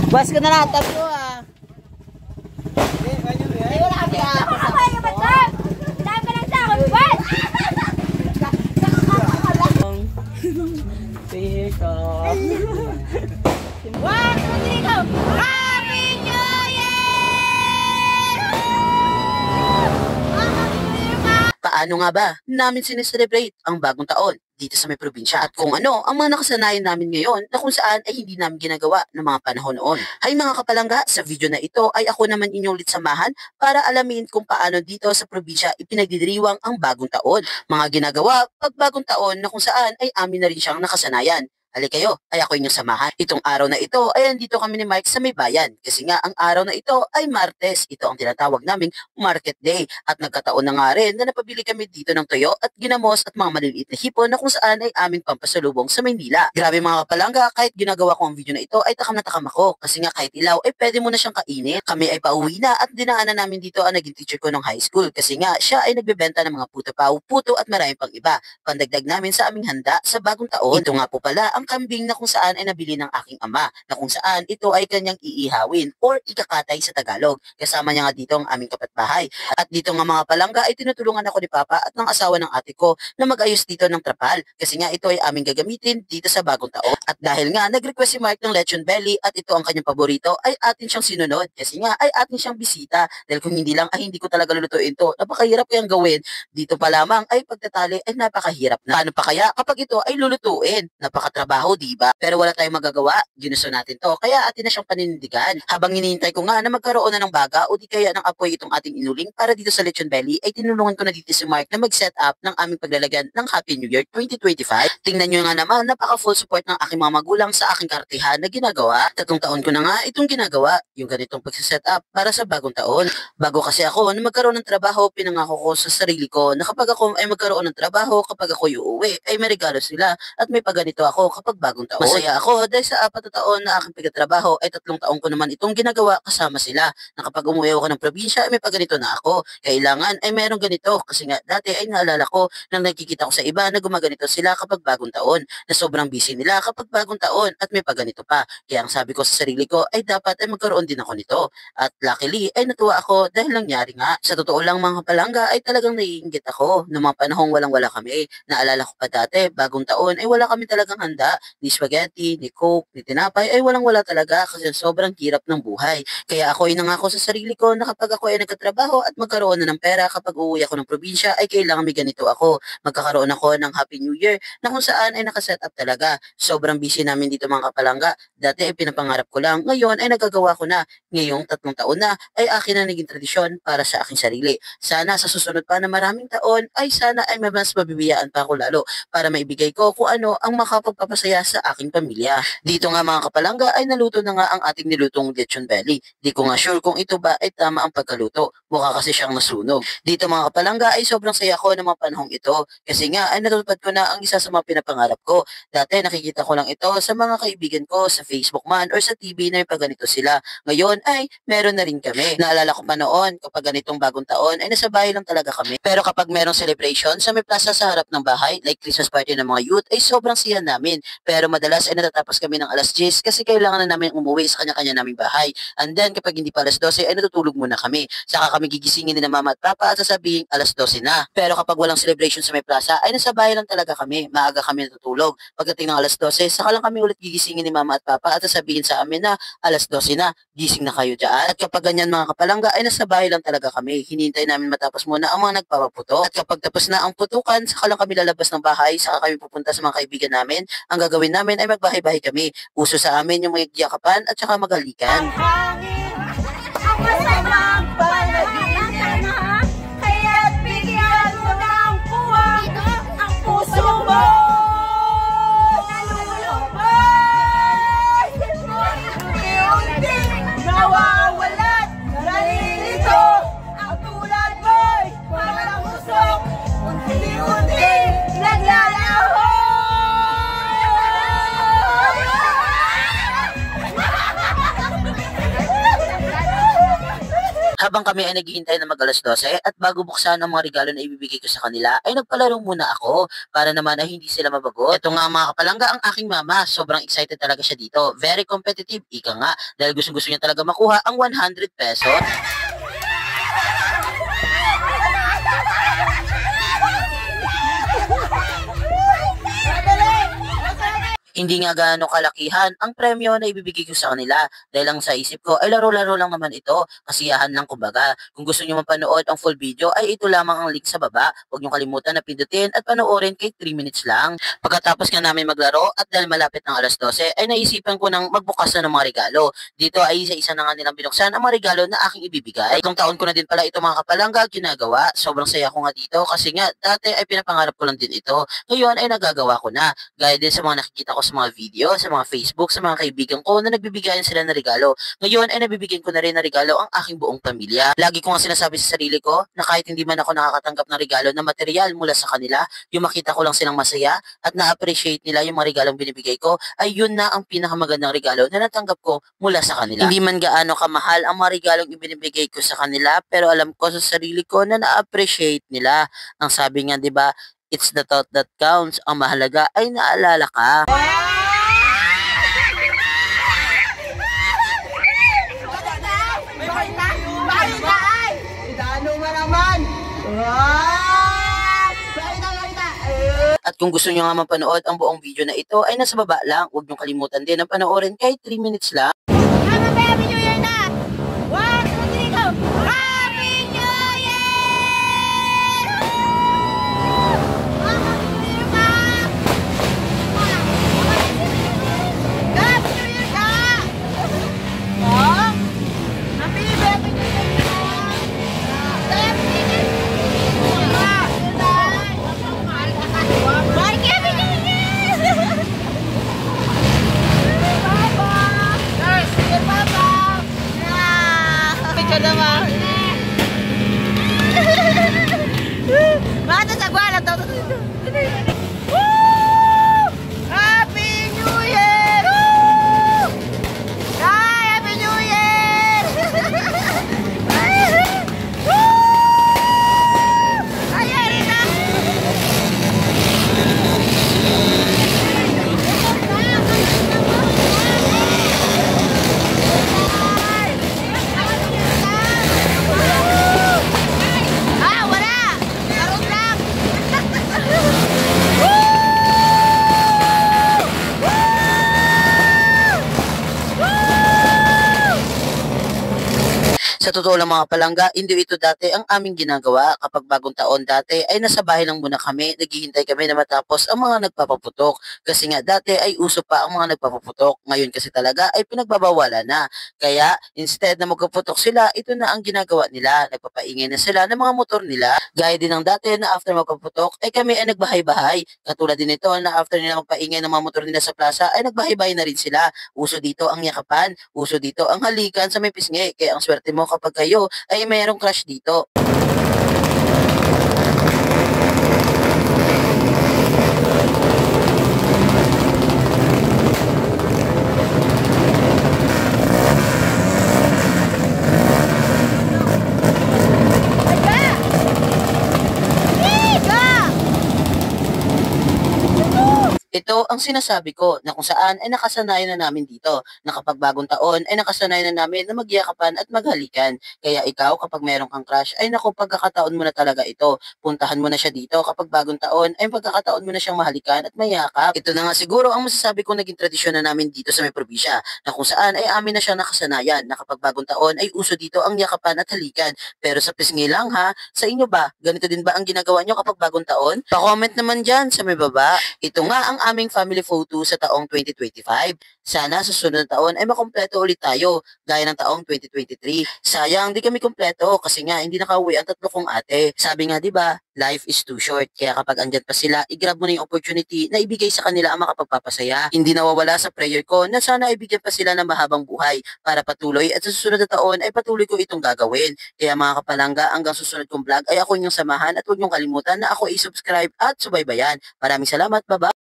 Bas ka na lang, tatlo ah. Ay, wala kami ah. Ako kaya ba ito? Dahil ka lang sa akin, bas! Pika. Wag! Tumagin ikaw! Happy New Year! Happy New Year ka! Paano nga ba namin sineselebrate ang bagong taon dito sa may probinsya at kung ano ang mga nakasanayan namin ngayon na kung saan ay hindi namin ginagawa ng mga panahon noon. Hay mga kapalangga, sa video na ito ay ako naman inyong litsamahan para alamin kung paano dito sa probinsya ipinagdiriwang ang bagong taon. Mga ginagawa pag bagong taon na kung saan ay amin na rin siyang nakasanayan. Halika kayo, ay ako inyong samahan. Itong araw na ito ay andito kami ni Mike sa may bayan. Kasi nga ang araw na ito ay Martes. Ito ang tinatawag naming Market Day. At nagkataon na nga rin na napabili kami dito ng toyo at ginamos at mga maliliit na hipon na kung saan ay aming pampasalubong sa Maynila. Grabe mga kapalangga, kahit ginagawa ko ang video na ito ay takam na takam ako. Kasi nga kahit ilaw ay pwede mo na siyang kainin. Kami ay pauwi na at dinaanan namin dito ang naging teacher ko ng high school. Kasi nga siya ay nagbebenta ng mga puto-pao, puto at marami pang iba. Pandagdag namin sa aming handa sa bagong taon. Ito nga po pala ang kambing na kung saan ay nabili ng aking ama, na kung saan ito ay kanyang iihawin or ikakatay sa Tagalog. Kasama niya nga dito ang aming kapatbahay. At dito nga mga palangga ay tinutulungan ako ni Papa at ng asawa ng ate ko na mag-ayos dito ng trapal. Kasi nga ito ay aming gagamitin dito sa bagong taon. At dahil nga nag-request si Mark ng lechon belly at ito ang kanyang paborito, ay atin siyang sinunod. Kasi nga ay atin siyang bisita. Dahil kung hindi lang ay hindi ko talaga lulutuin to. Napakahirap kayang gawin. Dito pa lamang ay pagtatali ay napakahirap na. Paano pa kaya kapag ito ay lulutuin? Napakatrabaho, diba? Pero wala tayong magagawa, ginusto natin to, kaya atin na siyang paninindigan. Habang hinihintay ko nga na magkaroon na ng baga o di kaya ng apoy itong ating inuling para dito sa lechon belly, ay tinulungan ko na dito si Mark na mag-set up ng aming paglalagyan ng Happy New Year 2025. Tingnan nyo nga naman, napaka-full support ng aking mga magulang sa aking kartihan na ginagawa. 3 taon ko na nga itong ginagawa, yung ganitong pag-set up para sa bagong taon. Bago kasi ako na magkaroon ng trabaho, pinangako ko sa sarili ko na kapag ako ay magkaroon ng trabaho, kapag ako uuwi, ay may regalo sila at may pagganito ako kapag bagong taon. Masaya ako dahil sa 4 na taon na aking pagtatrabaho ay 3 taon ko naman itong ginagawa kasama sila. Na kapag umuwi ako ng probinsya ay may pagganito na ako. Kailangan ay merong ganito kasi nga dati ay naalala ko nang nakikita ko sa iba na gumaganito sila kapag bagong taon. Na sobrang busy nila kapag bagong taon at may pagganito pa. Kaya ang sabi ko sa sarili ko ay dapat ay magkaroon din ako nito. At luckily ay natuwa ako dahil nangyari nga. Sa totoo lang mga palangga ay talagang naiinggit ako noong mga panahong walang-wala kami. Naalala ko pa dati bagong taon ay wala kami talagang handa. Ni spaghetti, ni coke, ni tinapay ay walang-wala talaga kasi sobrang hirap ng buhay. Kaya ako ay nangako sa sarili ko na kapag ako ay nagkatrabaho at magkaroon na ng pera kapag uuwi ako ng probinsya ay kailangan may ganito ako. Magkakaroon ako ng Happy New Year na kung saan ay nakaset up talaga. Sobrang busy namin dito mga kapalangga. Dati ay pinapangarap ko lang. Ngayon ay nagagawa ko na. Ngayong 3 taon na ay akin na naging tradisyon para sa aking sarili. Sana sa susunod pa na maraming taon ay sana ay mas mabibiyaan pa ako lalo para maibigay ko kung ano ang makapagpapasaya sa aking pamilya. Dito nga mga kapalangga ay naluto na nga ang ating nilutong lechon belly. Di ko nga sure kung ito ba ay tama ang pagkaluto. Mukha kasi siyang nasunog. Dito mga kapalangga ay sobrang saya ko ng mga panahong ito. Kasi nga ay natutupad ko na ang isa sa mga pinapangarap ko. Dati nakikita ko lang ito sa mga kaibigan ko sa Facebook man or sa TV na may pagganito sila. Ngayon ay meron na rin kami. Naalala ko pa noon kapag ganitong bagong taon ay nasa bahay lang talaga kami. Pero kapag merong celebration sa may plaza sa harap ng bahay like Christmas party ng mga youth ay sobrang siya namin. Pero madalas ay natatapos kami ng alas 10 kasi kailangan na namin umuwi sa kanya-kanya naming bahay. And then kapag hindi pa alas 12 ay natutulog muna kami. Saka kami gigisingin din ng mama at papa at sasabihin alas 12 na. Pero kapag walang celebration sa may plaza ay nasa bahay lang talaga kami. Maaga kami natutulog. Pagdating ng alas 12 saka lang kami ulit gigisingin ni mama at papa at sasabihin sa amin na alas 12 na. Gising na kayo dyan. At kapag ganyan mga kapalangga ay nasa bahay lang talaga kami. Hinihintay namin matapos muna ang mga nagpapaputo. At kapag tapos na ang putukan saka lang kami lalabas ng bahay saka kami pupunta sa mga kaibigan namin. Ang gagawin namin ay magbahay-bahay kami. Uso sa amin yung magyakapan at saka magalikan. Ang hangin, ang masamang panaginip, kaya't bigyan mo ng puwang ang puso mo. Nalulubay, unti-unting nawawalat, nalilito, ang tulad mo'y parang usok, unti-unting naglalaho. Habang kami ay naghihintay na mag-alas 12 at bago buksan ang mga regalo na ibibigay ko sa kanila, ay nagpalaro muna ako para naman ay hindi sila mabagot. Ito nga mga kapalangga, ang aking mama, sobrang excited talaga siya dito. Very competitive, ika nga, dahil gusto niya talaga makuha ang 100 pesos. Hindi nga gaano kalakihan ang premyo na ibibigay ko sa kanila dahil lang sa isip ko ay laro-laro lang naman ito, kasiyahan lang kumbaga. Kung gusto niyo mapanood ang full video ay ito lamang ang link sa baba. Huwag niyo kalimutan na pindutin at panoorin kay 3 minutes lang. Pagkatapos nga namin maglaro at dahil malapit ng alas 12 ay naisipan ko nang magbukas na ng mga regalo. Dito ay isa-isa na nga nilang binuksan ang mga regalo na aking ibibigay. Itong taon ko na din pala ito mga kapalangga ginagawa. Sobrang saya ko nga dito kasi nga dati ay pinapangarap ko lang din ito. Ngayon ay nagagawa ko na. Gaya din sa mga nakikita ko sa mga video, sa mga Facebook, sa mga kaibigan ko na nagbibigayan sila ng regalo. Ngayon ay nabibigyan ko na rin ng regalo ang aking buong pamilya. Lagi ko nga sinasabi sa sarili ko na kahit hindi man ako nakakatanggap ng regalo na material mula sa kanila, yung makita ko lang silang masaya at na-appreciate nila yung mga regalong binibigay ko, ay yun na ang pinakamagandang regalo na natanggap ko mula sa kanila. Hindi man gaano kamahal ang mga regalong ibinibigay ko sa kanila, pero alam ko sa sarili ko na na-appreciate nila. Ang sabi nga, 'di ba, it's the thought that counts. Ang mahalaga ay naalala ka. At kung gusto nyo nga mapanood ang buong video na ito ay nasa baba lang. Huwag nyo kalimutan din ang panoorin kahit 3 minutes lang. Happy New Year na! 1, 2, 3, go! Happy New Year! Happy New Year ka! Happy New Year ka! Oh? Happy New Year ka! Mata sa guala to. Happy New Year! Ay, Happy New Year! Ay, Rita! Sa totoo lang mga palangga, hindi ito dati ang aming ginagawa. Kapag bagong taon dati ay nasa bahay lang muna kami, naghihintay kami na matapos ang mga nagpapaputok. Kasi nga dati ay uso pa ang mga nagpapaputok. Ngayon kasi talaga ay pinagbabawalan na. Kaya instead na magpaputok sila, ito na ang ginagawa nila. Nagpapaingay na sila ng mga motor nila. Gaya din ng dati na after magpaputok ay kami ay nagbahay-bahay. Katulad din ito na after nila magpaingay ng mga motor nila sa plaza ay nagbahay-bahay na rin sila. Uso dito ang yakapan, uso dito ang halikan sa may pisngi. Kaya ang swerte mo kapag kayo ay mayroong crush dito. Ito ang sinasabi ko na kung saan ay nakasanayan na namin dito na kapag bagong taon ay nakasanayan na namin na magyakapan at maghalikan. Kaya ikaw kapag meron kang crush ay naku pagkakataon mo na talaga ito. Puntahan mo na siya dito kapag bagong taon ay pagkakataon mo na siyang mahalikan at mayakap. Ito na nga siguro ang masasabi kong naging tradisyon na namin dito sa may probinsya na kung saan ay amin na siyang nakasanayan na kapag bagong taon ay uso dito ang yakapan at halikan. Pero sa pisngi lang ha, sa inyo ba? Ganito din ba ang ginagawa nyo kapag bagong taon? Pa-comment naman dyan sa may baba. Ito nga ang aming family photo sa taong 2025. Sana sa susunod na taon ay makompleto ulit tayo gaya ng taong 2023. Sayang di kami kompleto kasi nga hindi nakauwi ang tatlo kong ate. Sabi nga 'di ba, life is too short. Kaya kapag andyan pa sila, i-grab mo na yung opportunity na ibigay sa kanila ang makapagpapasaya. Hindi nawawala sa prayer ko na sana ibigyan pa sila ng mahabang buhay para patuloy at sa susunod na taon ay patuloy ko itong gagawin. Kaya mga kapalangga, hanggang susunod kong vlog ay ako inyong samahan at huwag niyong kalimutan na ako i-subscribe at subaybayan. Maraming salamat, bye-bye!